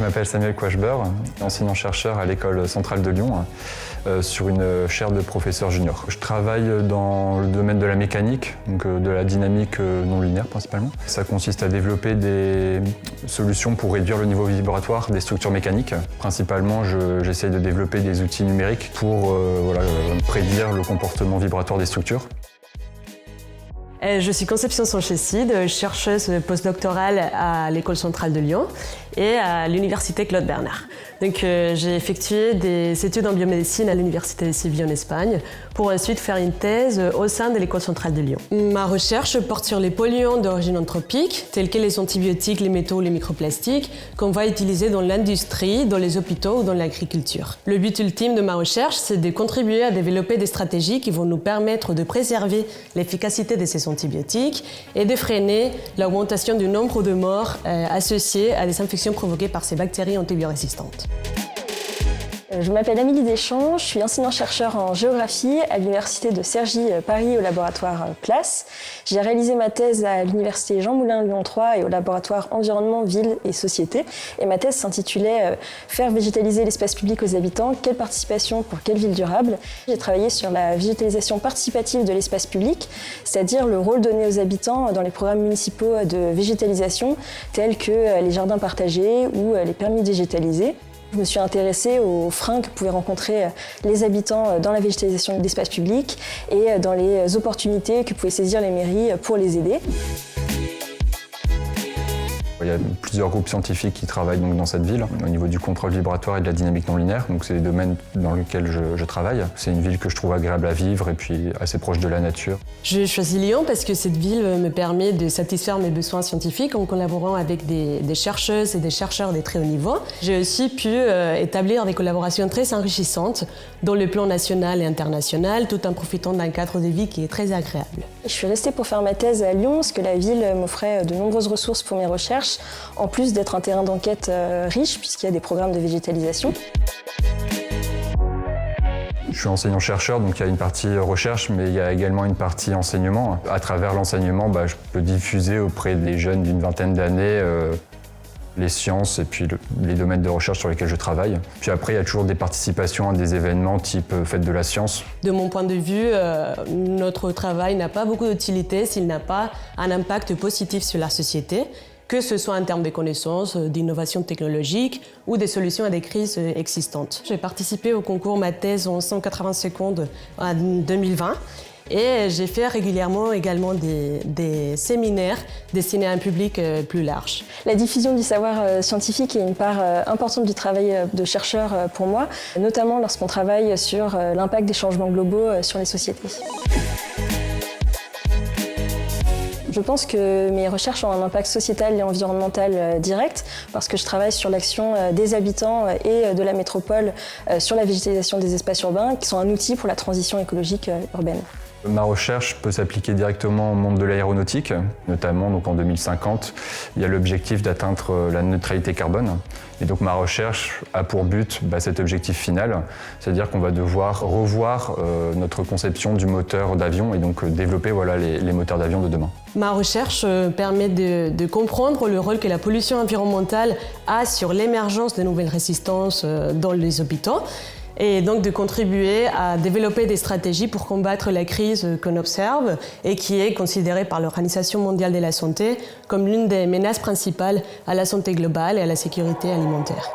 Je m'appelle Samuel Quachbeur, enseignant-chercheur à l'École centrale de Lyon, sur une chaire de professeur junior. Je travaille dans le domaine de la mécanique, donc de la dynamique non linéaire principalement. Ça consiste à développer des solutions pour réduire le niveau vibratoire des structures mécaniques. Principalement, j'essaye de développer des outils numériques pour prédire le comportement vibratoire des structures. Je suis Conception Sanchezcide, chercheuse postdoctorale à l'École centrale de Lyon et à l'Université Claude Bernard. Donc, j'ai effectué des études en biomédecine à l'Université de Séville en Espagne pour ensuite faire une thèse au sein de l'École centrale de Lyon. Ma recherche porte sur les polluants d'origine anthropique, tels que les antibiotiques, les métaux ou les microplastiques, qu'on va utiliser dans l'industrie, dans les hôpitaux ou dans l'agriculture. Le but ultime de ma recherche, c'est de contribuer à développer des stratégies qui vont nous permettre de préserver l'efficacité de ces antibiotiques et de freiner l'augmentation du nombre de morts associées à des infections provoquées par ces bactéries antibiorésistantes. Je m'appelle Amélie Deschamps, je suis enseignant-chercheur en géographie à l'Université de Cergy-Paris au laboratoire PLACE. J'ai réalisé ma thèse à l'Université Jean Moulin Lyon 3 et au laboratoire Environnement, Ville et Société. Et ma thèse s'intitulait « Faire végétaliser l'espace public aux habitants, quelle participation pour quelle ville durable ?» J'ai travaillé sur la végétalisation participative de l'espace public, c'est-à-dire le rôle donné aux habitants dans les programmes municipaux de végétalisation tels que les jardins partagés ou les permis de végétaliser. Je me suis intéressée aux freins que pouvaient rencontrer les habitants dans la végétalisation d'espaces publics et dans les opportunités que pouvaient saisir les mairies pour les aider. Il y a plusieurs groupes scientifiques qui travaillent donc dans cette ville au niveau du contrôle vibratoire et de la dynamique non linéaire. Donc c'est des domaines dans lesquels je travaille. C'est une ville que je trouve agréable à vivre et puis assez proche de la nature. J'ai choisi Lyon parce que cette ville me permet de satisfaire mes besoins scientifiques en collaborant avec des chercheuses et des chercheurs de très haut niveau. J'ai aussi pu établir des collaborations très enrichissantes dans le plan national et international, tout en profitant d'un cadre de vie qui est très agréable. Je suis restée pour faire ma thèse à Lyon parce que la ville m'offrait de nombreuses ressources pour mes recherches, en plus d'être un terrain d'enquête riche puisqu'il y a des programmes de végétalisation. Je suis enseignant-chercheur, donc il y a une partie recherche, mais il y a également une partie enseignement. À travers l'enseignement, je peux diffuser auprès des jeunes d'une vingtaine d'années les sciences et puis les domaines de recherche sur lesquels je travaille. Puis après, il y a toujours des participations à des événements type Fête de la Science. De mon point de vue, notre travail n'a pas beaucoup d'utilité s'il n'a pas un impact positif sur la société, que ce soit en termes de connaissances, d'innovation technologique ou des solutions à des crises existantes. J'ai participé au concours Ma thèse en 180 secondes en 2020 et j'ai fait régulièrement également des séminaires destinés à un public plus large. La diffusion du savoir scientifique est une part importante du travail de chercheur pour moi, notamment lorsqu'on travaille sur l'impact des changements globaux sur les sociétés. Je pense que mes recherches ont un impact sociétal et environnemental direct parce que je travaille sur l'action des habitants et de la métropole sur la végétalisation des espaces urbains qui sont un outil pour la transition écologique urbaine. Ma recherche peut s'appliquer directement au monde de l'aéronautique, notamment donc en 2050. Il y a l'objectif d'atteindre la neutralité carbone. Et donc ma recherche a pour but cet objectif final, c'est-à-dire qu'on va devoir revoir notre conception du moteur d'avion et donc développer les moteurs d'avion de demain. Ma recherche permet de comprendre le rôle que la pollution environnementale a sur l'émergence de nouvelles résistances dans les hôpitaux, et donc de contribuer à développer des stratégies pour combattre la crise qu'on observe et qui est considérée par l'Organisation mondiale de la santé comme l'une des menaces principales à la santé globale et à la sécurité alimentaire.